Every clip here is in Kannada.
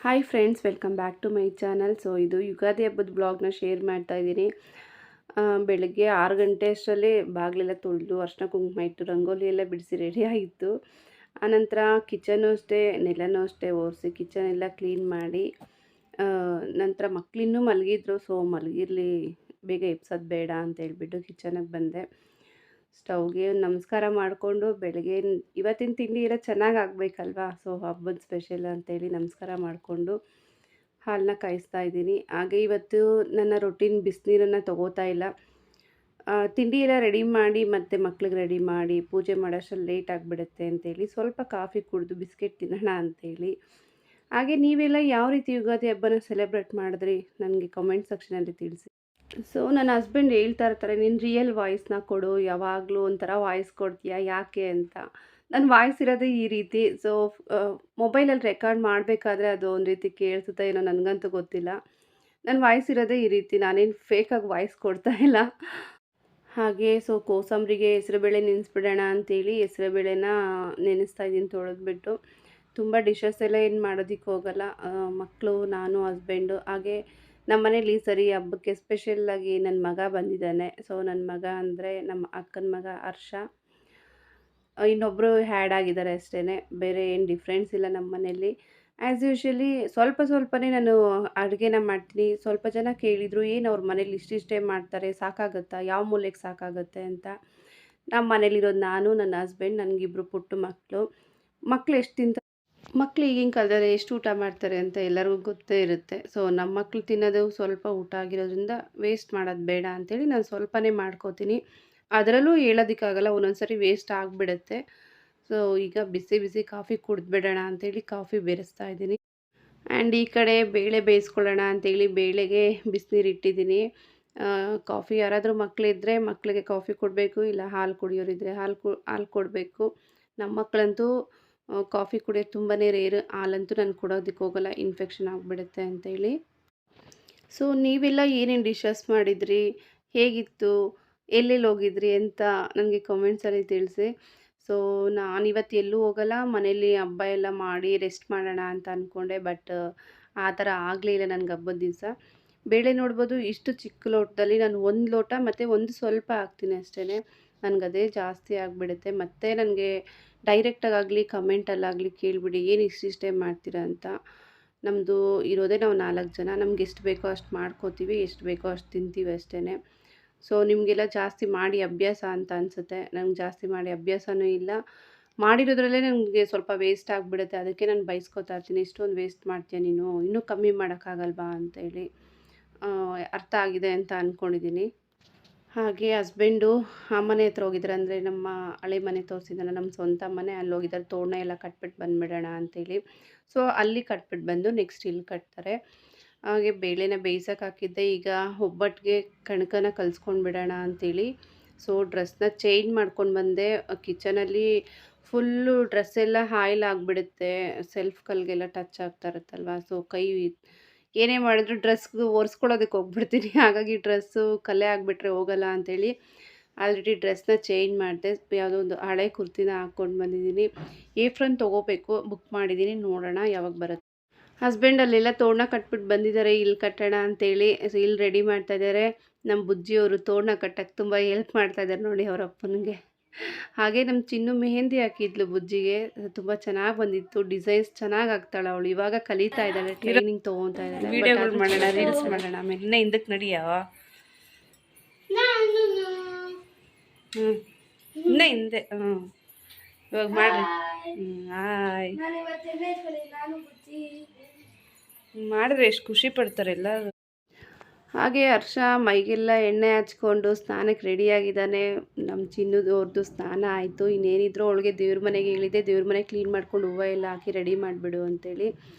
Hi friends, welcome back to my channel. So ಇದು ಯುಗಾದಿ ಹಬ್ಬದ ಬ್ಲಾಗ್ನ ಶೇರ್ ಮಾಡ್ತಾ ಇದ್ದೀನಿ. ಬೆಳಗ್ಗೆ 6 ಗಂಟೆ ಅಷ್ಟರಲ್ಲಿ ಬಾಗಿಲೆಲ್ಲ ತೊಳೆದು ಅರ್ಶಿನ ಕುಂಕುಮ ಇಟ್ಟು ರಂಗೋಲಿ ಎಲ್ಲ ಬಿಡಿಸಿ ರೆಡಿ ಆಯಿತು. ಆನಂತರ ಕಿಚನು ಅಷ್ಟೇ, ನೆಲನೂ ಅಷ್ಟೇ ಒರೆಸಿ ಕಿಚನ್ ಎಲ್ಲ ಕ್ಲೀನ್ ಮಾಡಿ, ನಂತರ ಮಕ್ಕಳಿನ್ನೂ ಮಲಗಿದ್ರು. ಸೊ ಮಲಗಿರಲಿ, ಬೇಗ ಎಬ್ಸೋದು ಬೇಡ ಅಂತ ಹೇಳ್ಬಿಟ್ಟು ಕಿಚನಿಗೆ ಬಂದೆ. ಸ್ಟವ್ಗೆ ನಮಸ್ಕಾರ ಮಾಡಿಕೊಂಡು ಬೆಳಗ್ಗೆ ಇವತ್ತಿನ ತಿಂಡಿ ಎಲ್ಲ ಚೆನ್ನಾಗಿ ಆಗಬೇಕಲ್ವಾ. ಸೊ ಹಬ್ಬದ ಸ್ಪೆಷಲ್ ಅಂತೇಳಿ ನಮಸ್ಕಾರ ಮಾಡಿಕೊಂಡು ಹಾಲನ್ನ ಕಾಯಿಸ್ತಾ ಇದ್ದೀನಿ. ಹಾಗೆ ಇವತ್ತು ನನ್ನ ರೊಟೀನ್ ಬಿಸಿನೀರನ್ನು ತೊಗೋತಾ ಇಲ್ಲ. ತಿಂಡಿ ಎಲ್ಲ ರೆಡಿ ಮಾಡಿ ಮತ್ತು ಮಕ್ಳಿಗೆ ರೆಡಿ ಮಾಡಿ ಪೂಜೆ ಮಾಡೋಷ್ಟರಲ್ಲಿ ಲೇಟ್ ಆಗಿಬಿಡುತ್ತೆ ಅಂತೇಳಿ ಸ್ವಲ್ಪ ಕಾಫಿ ಕುಡಿದು ಬಿಸ್ಕೆಟ್ ತಿನ್ನೋಣ ಅಂಥೇಳಿ. ಹಾಗೆ ನೀವೆಲ್ಲ ಯಾವ ರೀತಿ ಯುಗಾದಿ ಹಬ್ಬನ ಸೆಲೆಬ್ರೇಟ್ ಮಾಡಿದ್ರಿ ನನಗೆ ಕಮೆಂಟ್ ಸೆಕ್ಷನಲ್ಲಿ ತಿಳಿಸಿ. ಸೊ ನನ್ನ ಹಸ್ಬೆಂಡ್ ಹೇಳ್ತಾ ಇರ್ತಾರೆ, ನಿನ್ನ ರಿಯಲ್ ವಾಯ್ಸ್ನ ಕೊಡು, ಯಾವಾಗಲೂ ಒಂಥರ ವಾಯ್ಸ್ ಕೊಡ್ತೀಯಾ ಯಾಕೆ ಅಂತ. ನನ್ನ ವಾಯ್ಸ್ ಇರೋದೇ ಈ ರೀತಿ. ಸೊ ಮೊಬೈಲಲ್ಲಿ ರೆಕಾರ್ಡ್ ಮಾಡಬೇಕಾದ್ರೆ ಅದು ಒಂದು ರೀತಿ ಕೇಳಿಸುತ್ತೆ ಏನೋ, ನನಗಂತೂ ಗೊತ್ತಿಲ್ಲ. ನನ್ನ ವಾಯ್ಸ್ ಇರೋದೇ ಈ ರೀತಿ, ನಾನೇನು ಫೇಕಾಗಿ ವಾಯ್ಸ್ ಕೊಡ್ತಾ ಇಲ್ಲ. ಹಾಗೆ ಸೊ ಕೋಸಂಬರಿಗೆ ಹೆಸರುಬೇಳೆ ನೆನೆಸ್ಬಿಡೋಣ ಅಂತೇಳಿ ಹೆಸರುಬೇಳೆನ ನೆನೆಸ್ತಾ ಇದ್ದೀನಿ ತೊಳೆದ್ಬಿಟ್ಟು. ತುಂಬ ಡಿಶಸ್ ಎಲ್ಲ ಏನು ಮಾಡೋದಕ್ಕೆ ಹೋಗಲ್ಲ. ಮಕ್ಕಳು, ನಾನು, ಹಸ್ಬೆಂಡು. ಹಾಗೆ ನಮ್ಮ ಮನೇಲಿ ಈ ಸರಿ ಹಬ್ಬಕ್ಕೆ ಸ್ಪೆಷಲ್ಲಾಗಿ ನನ್ನ ಮಗ ಬಂದಿದ್ದಾನೆ. ಸೊ ನನ್ನ ಮಗ ಅಂದರೆ ನಮ್ಮ ಅಕ್ಕನ ಮಗ ಹರ್ಷ. ಇನ್ನೊಬ್ಬರು ಹ್ಯಾಡ್ ಆಗಿದ್ದಾರೆ ಅಷ್ಟೇ, ಬೇರೆ ಏನು ಡಿಫ್ರೆನ್ಸ್ ಇಲ್ಲ ನಮ್ಮ ಮನೇಲಿ. ಆ್ಯಸ್ ಯೂಶ್ವಲಿ ಸ್ವಲ್ಪನೇ ನಾನು ಅಡುಗೆನ ಮಾಡ್ತೀನಿ. ಸ್ವಲ್ಪ ಜನ ಕೇಳಿದರು, ಏನು ಅವ್ರ ಮನೇಲಿ ಇಷ್ಟಿಷ್ಟೇ ಮಾಡ್ತಾರೆ, ಸಾಕಾಗುತ್ತಾ, ಯಾವ ಮೂಲೆಗೆ ಸಾಕಾಗುತ್ತೆ ಅಂತ. ನಮ್ಮ ಮನೇಲಿರೋದು ನಾನು, ನನ್ನ ಹಸ್ಬೆಂಡ್, ನನಗಿಬ್ಬರು ಪುಟ್ಟ ಮಕ್ಕಳು ಎಷ್ಟು ತಿಂತಾರೆ. ಮಕ್ಕಳು ಈಗಿನ ಕಾಲದಲ್ಲಿ ಎಷ್ಟು ಊಟ ಮಾಡ್ತಾರೆ ಅಂತ ಎಲ್ಲರಿಗೂ ಗೊತ್ತೇ ಇರುತ್ತೆ. ಸೊ ನಮ್ಮ ಮಕ್ಕಳು ತಿನ್ನೋದು ಸ್ವಲ್ಪ ಊಟ ಆಗಿರೋದ್ರಿಂದ ವೇಸ್ಟ್ ಮಾಡೋದು ಬೇಡ ಅಂಥೇಳಿ ನಾನು ಸ್ವಲ್ಪನೇ ಮಾಡ್ಕೋತೀನಿ. ಅದರಲ್ಲೂ ಹೇಳೋದಕ್ಕಾಗಲ್ಲ, ಒಂದೊಂದು ಸರಿ ವೇಸ್ಟ್ ಆಗಿಬಿಡುತ್ತೆ. ಸೊ ಈಗ ಬಿಸಿ ಬಿಸಿ ಕಾಫಿ ಕುಡಿದ್ಬಿಡೋಣ ಅಂಥೇಳಿ ಕಾಫಿ ಬೆರೆಸ್ತಾ ಇದ್ದೀನಿ. ಆ್ಯಂಡ್ ಈ ಕಡೆ ಬೇಳೆ ಬೇಯಿಸ್ಕೊಳ್ಳೋಣ ಅಂಥೇಳಿ ಬೇಳೆಗೆ ಬಿಸಿನೀರು ಇಟ್ಟಿದ್ದೀನಿ. ಕಾಫಿ ಯಾರಾದರೂ ಮಕ್ಕಳಿದ್ದರೆ ಮಕ್ಕಳಿಗೆ ಕಾಫಿ ಕೊಡಬೇಕು, ಇಲ್ಲ ಹಾಲು ಕುಡಿಯೋರಿದ್ದರೆ ಹಾಲು ಕೊಡಬೇಕು. ನಮ್ಮ ಮಕ್ಕಳಂತೂ ಕಾಫಿ ಕುಡಿಯೋದು ತುಂಬಾ ರೇರು. ಹಾಲಂತೂ ನಾನು ಕೊಡೋದಕ್ಕೆ ಹೋಗಲ್ಲ, ಇನ್ಫೆಕ್ಷನ್ ಆಗಿಬಿಡುತ್ತೆ ಅಂತೇಳಿ. ಸೊ ನೀವೆಲ್ಲ ಏನೇನು ಡಿಶಸ್ ಮಾಡಿದ್ರಿ, ಹೇಗಿತ್ತು, ಎಲ್ಲೆಲ್ಲಿ ಹೋಗಿದ್ರಿ ಅಂತ ನನಗೆ ಕಮೆಂಟ್ಸಲ್ಲಿ ತಿಳಿಸಿ. ಸೊ ನಾನಿವತ್ತು ಎಲ್ಲೂ ಹೋಗಲ್ಲ, ಮನೇಲಿ ಹಬ್ಬ ಎಲ್ಲ ಮಾಡಿ ರೆಸ್ಟ್ ಮಾಡೋಣ ಅಂತ ಅಂದ್ಕೊಂಡೆ. ಬಟ್ ಆ ಥರ ಆಗಲೇ ಇಲ್ಲ ನನಗೆ ಹಬ್ಬದ ದಿವಸ. ಬೇಳೆ ನೋಡ್ಬೋದು, ಇಷ್ಟು ಚಿಕ್ಕ ಲೋಟದಲ್ಲಿ ನಾನು 1 ಲೋಟ ಮತ್ತು ಒಂದು ಸ್ವಲ್ಪ ಹಾಕ್ತೀನಿ ಅಷ್ಟೇ. ನನಗದೇ ಜಾಸ್ತಿ ಆಗಿಬಿಡುತ್ತೆ. ಮತ್ತು ನನಗೆ ಡೈರೆಕ್ಟಾಗಲಿ ಕಮೆಂಟಲ್ಲಾಗಲಿ ಕೇಳಿಬಿಡಿ, ಏನು ಇಷ್ಟಿಷ್ಟೇ ಮಾಡ್ತೀರಾ ಅಂತ. ನಮ್ಮದು ಇರೋದೇ ನಾವು 4 ಜನ. ನಮ್ಗೆ ಎಷ್ಟು ಬೇಕೋ ಅಷ್ಟು ಮಾಡ್ಕೋತೀವಿ, ಎಷ್ಟು ಬೇಕೋ ಅಷ್ಟು ತಿಂತೀವಿ ಅಷ್ಟೇ. ಸೊ ನಿಮಗೆಲ್ಲ ಜಾಸ್ತಿ ಮಾಡಿ ಅಭ್ಯಾಸ ಅಂತ ಅನಿಸುತ್ತೆ. ನಂಗೆ ಜಾಸ್ತಿ ಮಾಡಿ ಅಭ್ಯಾಸವೂ ಇಲ್ಲ. ಮಾಡಿರೋದ್ರಲ್ಲೇ ನನಗೆ ಸ್ವಲ್ಪ ವೇಸ್ಟ್ ಆಗಿಬಿಡುತ್ತೆ. ಅದಕ್ಕೆ ನಾನು ಬೈಸ್ಕೊತಾ ಇರ್ತೀನಿ, ಇಷ್ಟೊಂದು ವೇಸ್ಟ್ ಮಾಡ್ತೀಯ ನೀನು, ಇನ್ನೂ ಕಮ್ಮಿ ಮಾಡೋಕ್ಕಾಗಲ್ವಾ ಅಂತೇಳಿ. ಅರ್ಥ ಆಗಿದೆ ಅಂತ ಅಂದ್ಕೊಂಡಿದ್ದೀನಿ. ಹಾಗೆ ಹಸ್ಬೆಂಡು ಆ ಮನೆ ಹತ್ರ ಹೋಗಿದ್ದಾರೆ, ಅಂದರೆ ನಮ್ಮ ಹಳೆ ಮನೆ ತೋರಿಸಿದ್ದಾನೆ, ನಮ್ಮ ಸ್ವಂತ ಮನೆ, ಅಲ್ಲಿ ಹೋಗಿದ್ದಾರೆ. ತೋರಣ ಎಲ್ಲ ಕಟ್ಬಿಟ್ಟು ಬಂದುಬಿಡೋಣ ಅಂತೇಳಿ. ಸೊ ಅಲ್ಲಿ ಕಟ್ಬಿಟ್ಟು ಬಂದು ನೆಕ್ಸ್ಟ್ ಇಲ್ಲಿ ಕಟ್ತಾರೆ. ಹಾಗೆ ಬೇಳೆನ ಬೇಯಿಸೋಕೆ ಹಾಕಿದ್ದೆ. ಈಗ ಒಬ್ಬಟ್ಟಿಗೆ ಕಣಕನ ಕಲಿಸ್ಕೊಂಡು ಬಿಡೋಣ ಅಂಥೇಳಿ. ಸೊ ಡ್ರೆಸ್ನ ಚೇಂಜ್ ಮಾಡ್ಕೊಂಡು ಬಂದೆ. ಕಿಚನಲ್ಲಿ ಫುಲ್ಲು ಡ್ರೆಸ್ಸೆಲ್ಲ ಆಯಿಲ್ ಆಗಿಬಿಡುತ್ತೆ, ಸೆಲ್ಫ್ ಕಲ್ಗೆಲ್ಲ ಟಚ್ ಆಗ್ತಾ ಇರುತ್ತಲ್ವ. ಸೊ ಕೈ ಏನೇ ಮಾಡಿದ್ರು ಡ್ರೆಸ್ಗೆ ಒರೆಸ್ಕೊಳ್ಳೋದಕ್ಕೆ ಹೋಗ್ಬಿಡ್ತೀನಿ. ಹಾಗಾಗಿ ಡ್ರೆಸ್ಸು ಕಲೆ ಆಗಿಬಿಟ್ರೆ ಹೋಗಲ್ಲ ಅಂಥೇಳಿ ಆಲ್ರೆಡಿ ಡ್ರೆಸ್ನ ಚೇಂಜ್ ಮಾಡಿದೆ. ಯಾವುದೋ ಒಂದು ಹಳೆ ಕುರ್ತಿನ ಹಾಕ್ಕೊಂಡು ಬಂದಿದ್ದೀನಿ. ಏಪ್ರನ್ ತೊಗೋಬೇಕು, ಬುಕ್ ಮಾಡಿದ್ದೀನಿ, ನೋಡೋಣ ಯಾವಾಗ ಬರುತ್ತೆ. ಹಸ್ಬೆಂಡ್ ಅಲ್ಲೆಲ್ಲ ತೋರಣ ಕಟ್ಬಿಟ್ಟು ಬಂದಿದ್ದಾರೆ, ಇಲ್ಲಿ ಕಟ್ಟೋಣ ಅಂತೇಳಿ. ಇಲ್ಲಿ ರೆಡಿ ಮಾಡ್ತಾಯಿದ್ದಾರೆ. ನಮ್ಮ ಬುಜ್ಜಿಯವರು ತೋರಣ ಕಟ್ಟಕ್ಕೆ ತುಂಬ ಹೆಲ್ಪ್ ಮಾಡ್ತಾಯಿದ್ದಾರೆ ನೋಡಿ ಅವ್ರ ಅಪ್ಪನಿಗೆ. ಹಾಗೆ ನಮ್ಮ ಚಿನ್ನು ಮೆಹಂದಿ ಹಾಕಿದ್ಲು ಬುಜ್ಜಿಗೆ, ತುಂಬ ಚೆನ್ನಾಗಿ ಬಂದಿತ್ತು. ಡಿಸೈನ್ಸ್ ಚೆನ್ನಾಗಿ ಆಗ್ತಾಳೆ ಅವಳು. ಇವಾಗ ಕಲಿತಾ ಇದ್ದಾಳೆ, ಟ್ರೈನಿಂಗ್ ತೊಗೊತಾ ಇದ್ದಾಳೆ. ವಿಡಿಯೋಗಳು ಮಾಡೋಣ, ರೀಲ್ಸ್ ಮಾಡೋಣ, ಆಮೇಲೆ ಇನ್ನೂ ಹಿಂದಕ್ಕೆ ನಡಿಯವ. ಇನ್ನೂ ಹಿಂದೆ. ಇವಾಗ ಮಾಡ್ರಿ. ಹಾಯ್ ಮಾಡಿದ್ರೆ ಎಷ್ಟು ಖುಷಿ ಪಡ್ತಾರೆ ಎಲ್ಲರೂ. ಹಾಗೆ ಹರ್ಷ ಮೈಗೆಲ್ಲ ಎಣ್ಣೆ ಹಚ್ಕೊಂಡು ಸ್ನಾನಕ್ಕೆ ರೆಡಿಯಾಗಿದ್ದಾನೆ. ನಮ್ಮ ಚಿನ್ನದವ್ರದ್ದು ಸ್ನಾನ ಆಯಿತು. ಇನ್ನೇನಿದ್ರು ಅವಳಿಗೆ ದೇವ್ರ ಮನೆಗೆ ಹೇಳಿದೆ, ದೇವ್ರ ಮನೆ ಕ್ಲೀನ್ ಮಾಡ್ಕೊಂಡು ಹೂವು ಎಲ್ಲ ಹಾಕಿ ರೆಡಿ ಮಾಡಿಬಿಡು ಅಂತೇಳಿ.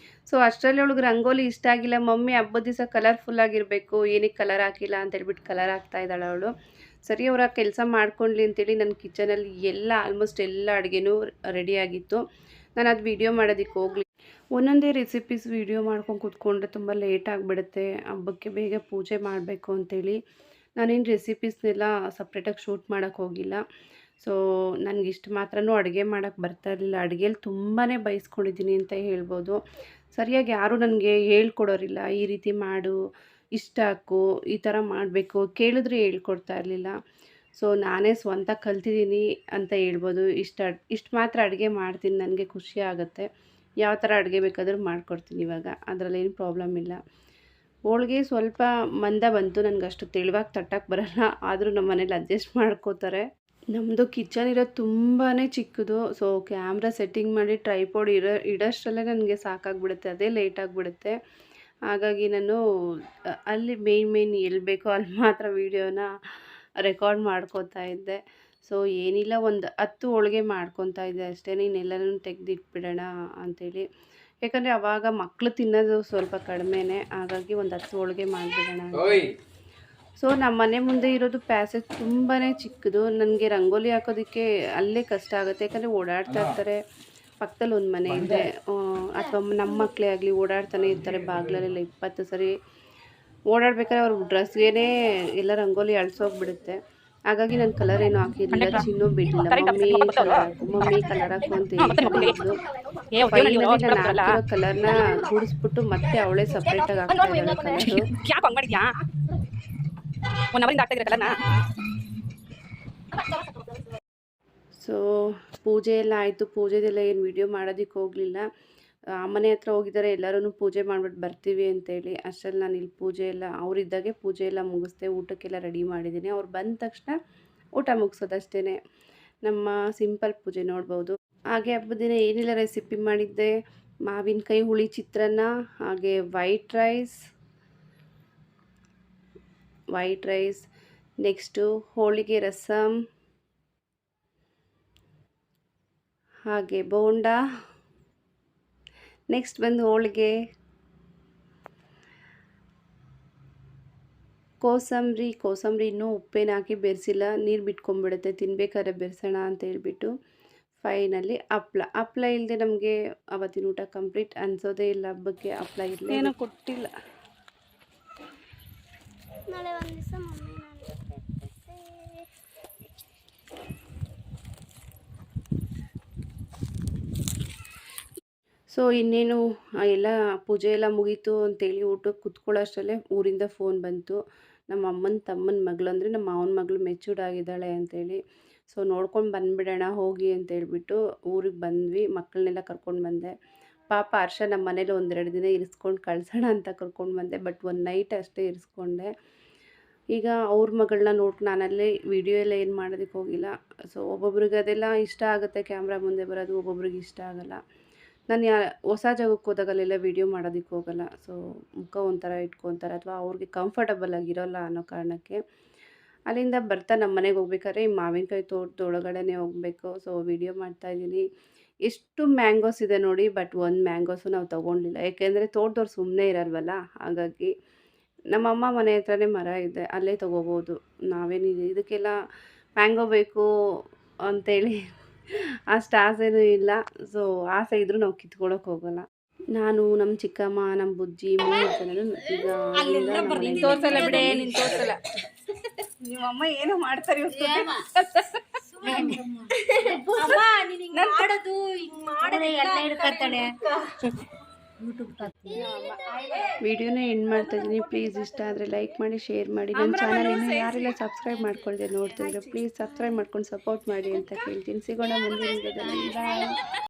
ಸೊ ಅಷ್ಟರಲ್ಲಿ ಅವಳಿಗೆ ರಂಗೋಲಿ ಇಷ್ಟ ಆಗಿಲ್ಲ. ಮಮ್ಮಿ ಹಬ್ಬದ ದಿವಸ ಕಲರ್ಫುಲ್ಲಾಗಿರಬೇಕು, ಏನಕ್ಕೆ ಕಲರ್ ಹಾಕಿಲ್ಲ ಅಂತೇಳ್ಬಿಟ್ಟು ಕಲರ್ ಹಾಕ್ತಾ ಇದ್ದಾಳೆ ಅವಳು. ಸರಿ ಅವರ ಕೆಲಸ ಮಾಡ್ಕೊಳ್ಳಿ ಅಂತೇಳಿ ನನ್ನ ಕಿಚನಲ್ಲಿ ಎಲ್ಲ ಆಲ್ಮೋಸ್ಟ್ ಎಲ್ಲ ಅಡುಗೆನೂ ರೆಡಿಯಾಗಿತ್ತು. ನಾನು ಅದು ವೀಡಿಯೋ ಮಾಡೋದಕ್ಕೆ ಹೋಗಲಿ. ಒಂದೊಂದೇ ರೆಸಿಪೀಸ್ ವೀಡಿಯೋ ಮಾಡ್ಕೊಂಡು ಕೂತ್ಕೊಂಡ್ರೆ ತುಂಬ ಲೇಟ್ ಆಗಿಬಿಡುತ್ತೆ. ಹಬ್ಬಕ್ಕೆ ಬೇಗ ಪೂಜೆ ಮಾಡಬೇಕು ಅಂತೇಳಿ ನಾನೇನು ರೆಸಿಪೀಸ್ನೆಲ್ಲ ಸಪ್ರೇಟಾಗಿ ಶೂಟ್ ಮಾಡೋಕ್ಕೆ ಹೋಗಿಲ್ಲ. ಸೊ ನನಗಿಷ್ಟು ಮಾತ್ರನೂ ಅಡುಗೆ ಮಾಡೋಕ್ಕೆ ಬರ್ತಾ ಇರಲಿಲ್ಲ. ಅಡುಗೆಯಲ್ಲಿ ತುಂಬಾ ಬೈಸ್ಕೊಂಡಿದ್ದೀನಿ ಅಂತ ಹೇಳ್ಬೋದು. ಸರಿಯಾಗಿ ಯಾರೂ ನನಗೆ ಹೇಳ್ಕೊಡೋರಿಲ್ಲ. ಈ ರೀತಿ ಮಾಡು, ಇಷ್ಟು ಹಾಕು, ಈ ಥರ ಮಾಡಬೇಕು ಕೇಳಿದ್ರೆ ಹೇಳ್ಕೊಡ್ತಾ ಇರಲಿಲ್ಲ. ಸೊ ನಾನೇ ಸ್ವಂತ ಕಲ್ತಿದ್ದೀನಿ ಅಂತ ಹೇಳ್ಬೋದು. ಇಷ್ಟು ಮಾತ್ರ ಅಡುಗೆ ಮಾಡ್ತೀನಿ, ನನಗೆ ಖುಷಿ ಆಗುತ್ತೆ. ಯಾವ ಥರ ಅಡುಗೆ ಬೇಕಾದರೂ ಮಾಡ್ಕೊಡ್ತೀನಿ ಇವಾಗ, ಅದರಲ್ಲೇನು ಪ್ರಾಬ್ಲಮ್ ಇಲ್ಲ. ಹೋಳ್ಗೆ ಸ್ವಲ್ಪ ಮಂದ ಬಂತು, ನನಗೆ ಅಷ್ಟು ತೆಳುವಾಗಿ ತಟ್ಟಕ್ಕೆ ಬರಲ್ಲ. ಆದರೂ ನಮ್ಮ ಮನೇಲಿ ಅಡ್ಜಸ್ಟ್ ಮಾಡ್ಕೋತಾರೆ. ನಮ್ಮದು ಕಿಚನ್ ಇರೋದು ತುಂಬಾ ಚಿಕ್ಕದು. ಸೊ ಕ್ಯಾಮ್ರಾ ಸೆಟ್ಟಿಂಗ್ ಮಾಡಿ ಟ್ರೈಪಾಡ್ ಇಡೋಷ್ಟರಲ್ಲೇ ನನಗೆ ಸಾಕಾಗ್ಬಿಡುತ್ತೆ, ಅದೇ ಲೇಟ್ ಆಗಿಬಿಡುತ್ತೆ. ಹಾಗಾಗಿ ನಾನು ಅಲ್ಲಿ ಮೇಯ್ನ್ ಎಲ್ಲಿ ಬೇಕೋ ಅಲ್ಲಿ ಮಾತ್ರ ವೀಡಿಯೋನ ರೆಕಾರ್ಡ್ ಮಾಡ್ಕೋತಾ ಇದ್ದೆ. ಸೊ ಏನಿಲ್ಲ, ಒಂದು 10 ಹೋಳಿಗೆ ಮಾಡ್ಕೊತಾ ಇದ್ದೆ ಅಷ್ಟೇ, ಇನ್ನೆಲ್ಲನೂ ತೆಗೆದಿಟ್ಬಿಡೋಣ ಅಂಥೇಳಿ. ಯಾಕಂದರೆ ಆವಾಗ ಮಕ್ಕಳು ತಿನ್ನೋದು ಸ್ವಲ್ಪ ಕಡಿಮೆನೇ, ಹಾಗಾಗಿ ಒಂದು 10 ಹೋಳಿಗೆ ಮಾಡಿಬಿಡೋಣ ಅಂತ. ಸೊ ನಮ್ಮ ಮನೆ ಮುಂದೆ ಇರೋದು ಪ್ಯಾಸೇಜ್ ತುಂಬಾ ಚಿಕ್ಕದು. ನನಗೆ ರಂಗೋಲಿ ಹಾಕೋದಕ್ಕೆ ಅಲ್ಲೇ ಕಷ್ಟ ಆಗುತ್ತೆ, ಯಾಕಂದರೆ ಓಡಾಡ್ತಾ ಇರ್ತಾರೆ. ಪಕ್ಕದಲ್ಲಿ ಒಂದು ಮನೆ ಇದೆ, ಅಥವಾ ನಮ್ಮ ಮಕ್ಕಳೇ ಆಗಲಿ ಓಡಾಡ್ತಾನೆ ಇರ್ತಾರೆ ಬಾಗಿಲಲ್ಲೆಲ್ಲ 20 ಸರಿ. ಓಡಾಡ್ಬೇಕಾದ್ರೆ ಅವ್ರ ಡ್ರೆಸ್ಗೇ ಎಲ್ಲ ರಂಗೋಲಿ ಅಳಿಸೋಗ್ಬಿಡುತ್ತೆ. ಹಾಗಾಗಿ ನಾನು ಕಲರ್ ಏನು ಹಾಕಿರಲಿಲ್ಲ, ಚಿನ್ನು ಬಿಡಲಿಲ್ಲ. ಮಮ್ಮಿ ಕಲರ್ ಹಾಕು ಅಂತ ಹೇಳ್ತಾನೆ ಇದ್ಲು. ಫೈನಲಿ ನಾನು ಹಾಕಿರೋ ಕಲರ್ನ ಗುಡಿಸ್ಬಿಟ್ಟು ಮತ್ತೆ ಅವಳೇ ಸಪ್ರೇಟಾಗಿ ಹಾಕ್ತಾ ಇದ್ದಾಳೆ ಕಲರು. ಸೊ ಪೂಜೆ ಎಲ್ಲ ಆಯಿತು. ಪೂಜೆದೆಲ್ಲ ಏನು ವಿಡಿಯೋ ಮಾಡೋದಕ್ಕೆ ಹೋಗಲಿಲ್ಲ. ಮನೆ ಹತ್ರ ಹೋಗಿದ್ದಾರೆ, ಎಲ್ಲರೂ ಪೂಜೆ ಮಾಡಿಬಿಟ್ಟು ಬರ್ತೀವಿ ಅಂತೇಳಿ. ಅಷ್ಟರಲ್ಲಿ ನಾನು ಇಲ್ಲಿ ಪೂಜೆ ಎಲ್ಲ ಅವರಿದ್ದಾಗೆ ಪೂಜೆ ಎಲ್ಲ ಮುಗಿಸ್ದೆ, ಊಟಕ್ಕೆಲ್ಲ ರೆಡಿ ಮಾಡಿದ್ದೀನಿ. ಅವ್ರು ಬಂದ ತಕ್ಷಣ ಊಟ ಮುಗಿಸೋದಷ್ಟೇ. ನಮ್ಮ ಸಿಂಪಲ್ ಪೂಜೆ ನೋಡ್ಬೋದು. ಹಾಗೆ ಹಬ್ಬದ ದಿನ ಏನೆಲ್ಲ ರೆಸಿಪಿ ಮಾಡಿದ್ದೆ, ಮಾವಿನಕಾಯಿ ಹುಳಿ ಚಿತ್ರಾನ್ನ, ಹಾಗೆ ವೈಟ್ ರೈಸ್, ನೆಕ್ಸ್ಟು ಹೋಳಿಗೆ ರಸಮ್, ಹಾಗೆ ಬೋಂಡ, ನೆಕ್ಸ್ಟ್ ಬಂದು ಹೋಳಿಗೆ, ಕೋಸಂಬರಿ ಇನ್ನೂ ಉಪ್ಪೇನು ಹಾಕಿ ಬೆರೆಸಿಲ್ಲ, ನೀರು ಬಿಟ್ಕೊಂಡ್ಬಿಡುತ್ತೆ, ತಿನ್ಬೇಕಾದ್ರೆ ಬೆರೆಸೋಣ ಅಂತ ಹೇಳ್ಬಿಟ್ಟು. ಫೈನಲಿ ಹಪ್ಳ ಇಲ್ಲದೆ ನಮಗೆ ಅವತ್ತಿನ ಊಟ ಕಂಪ್ಲೀಟ್ ಅನ್ಸೋದೇ ಇಲ್ಲ. ಹಬ್ಬಕ್ಕೆ ಹಪ್ಳ ಇರಲಿ, ಏನೋ ಕೊಟ್ಟಿಲ್ಲ. ನಾಳೆ ಒಂದು ದಿವಸ ಮಮ್ಮಿ ಸೊ ಇನ್ನೇನು ಎಲ್ಲ ಪೂಜೆ ಎಲ್ಲ ಮುಗೀತು ಅಂತೇಳಿ ಊಟಕ್ಕೆ ಕುತ್ಕೊಳ್ಳೋಷ್ಟರಲ್ಲೇ ಊರಿಂದ ಫೋನ್ ಬಂತು. ನಮ್ಮ ಅಮ್ಮನ ತಮ್ಮನ ಮಗಳು, ಅಂದರೆ ನಮ್ಮ ಮಾವನ ಮಗಳು ಮೆಚೂರ್ಡ್ ಆಗಿದ್ದಾಳೆ ಅಂತೇಳಿ. ಸೊ ನೋಡ್ಕೊಂಡು ಬಂದುಬಿಡೋಣ ಹೋಗಿ ಅಂತೇಳ್ಬಿಟ್ಟು ಊರಿಗೆ ಬಂದ್ವಿ. ಮಕ್ಕಳನ್ನೆಲ್ಲ ಕರ್ಕೊಂಡು ಬಂದೆ. ಪಾಪ ಹರ್ಷ ನಮ್ಮ ಮನೇಲಿ 1-2 ದಿನ ಇರಿಸ್ಕೊಂಡು ಕಳ್ಸೋಣ ಅಂತ ಕರ್ಕೊಂಡು ಬಂದೆ, ಬಟ್ ಒಂದು ನೈಟ್ ಅಷ್ಟೇ ಇರಿಸ್ಕೊಂಡೆ. ಈಗ ಅವ್ರ ಮಗಳನ್ನ ನಾನಲ್ಲೇ ವಿಡಿಯೋ ಎಲ್ಲ ಏನು ಮಾಡೋದಕ್ಕೆ ಹೋಗಿಲ್ಲ. ಸೊ ಒಬ್ಬೊಬ್ರಿಗೆ ಅದೆಲ್ಲ ಇಷ್ಟ ಆಗುತ್ತೆ, ಕ್ಯಾಮ್ರಾ ಮುಂದೆ ಬರೋದು, ಒಬ್ಬೊಬ್ರಿಗೆ ಇಷ್ಟ ಆಗೋಲ್ಲ. ನಾನು ಹೊಸ ಜಾಗಕ್ಕೆ ಹೋದಾಗಲೆಲ್ಲ ವೀಡಿಯೋ ಮಾಡೋದಕ್ಕೆ ಹೋಗಲ್ಲ. ಸೊ ಮುಖ ಒಂಥರ ಇಟ್ಕೊತಾರೆ, ಅಥವಾ ಅವ್ರಿಗೆ ಕಂಫರ್ಟಬಲ್ ಆಗಿರೋಲ್ಲ ಅನ್ನೋ ಕಾರಣಕ್ಕೆ. ಅಲ್ಲಿಂದ ಬರ್ತಾ ನಮ್ಮ ಮನೆಗೆ ಹೋಗ್ಬೇಕಾದ್ರೆ ಮಾವಿನಕಾಯಿ ತೋಟದೊಳಗಡೆ ಹೋಗಬೇಕು. ಸೊ ವೀಡಿಯೋ ಮಾಡ್ತಾಯಿದ್ದೀನಿ. ಎಷ್ಟು ಮ್ಯಾಂಗೋಸ್ ಇದೆ ನೋಡಿ, ಬಟ್ ಒಂದು ಮ್ಯಾಂಗೋಸು ನಾವು ತೊಗೊಂಡಿಲ್ಲ, ಯಾಕೆಂದರೆ ತೋಟದವ್ರು ಸುಮ್ಮನೆ ಇರಲ್ವಲ್ಲ. ಹಾಗಾಗಿ ನಮ್ಮಮ್ಮ ಮನೆ ಹತ್ರನೇ ಮರ ಇದೆ, ಅಲ್ಲೇ ತೊಗೋಬೋದು. ನಾವೇನಿದೆ ಇದಕ್ಕೆಲ್ಲ ಮ್ಯಾಂಗೋ ಬೇಕು ಅಂತೇಳಿ ಅಷ್ಟು ಆಸೆನೂ ಇಲ್ಲ. ಸೊ ಆಸೆ ಇದ್ದರೂ ನಾವು ಕಿತ್ಕೊಳ್ಳೋಕೆ ಹೋಗೋಲ್ಲ. ನಾನು, ನಮ್ಮ ಚಿಕ್ಕಮ್ಮ, ನಮ್ಮ ಬುಜ್ಜಿ 3 ಜನರು ಈಗ ನಿಮ್ಮಮ್ಮ ಏನೋ ಮಾಡ್ತಾರೆ. ವಿಡಿಯೋನ ಎಂಡ್ ಮಾಡ್ತಾ ಇದ್ದೀನಿ. ಪ್ಲೀಸ್ ಇಷ್ಟ ಆದರೆ ಲೈಕ್ ಮಾಡಿ, ಶೇರ್ ಮಾಡಿ. ನನ್ನ ಚಾನಲ್ ಇನ್ನೂ ಯಾರೆಲ್ಲ ಸಬ್ಸ್ಕ್ರೈಬ್ ಮಾಡ್ಕೊಳ್ದೆ ನೋಡ್ತಿದ್ರೆ ಪ್ಲೀಸ್ ಸಬ್ಸ್ಕ್ರೈಬ್ ಮಾಡ್ಕೊಂಡು ಸಪೋರ್ಟ್ ಮಾಡಿ ಅಂತ ಕೇಳ್ತೀನಿ. ಸಿಗೋಣ ಮುಂದಿನ ವಿಡಿಯೋದಲ್ಲಿ. ಬಾಯ್.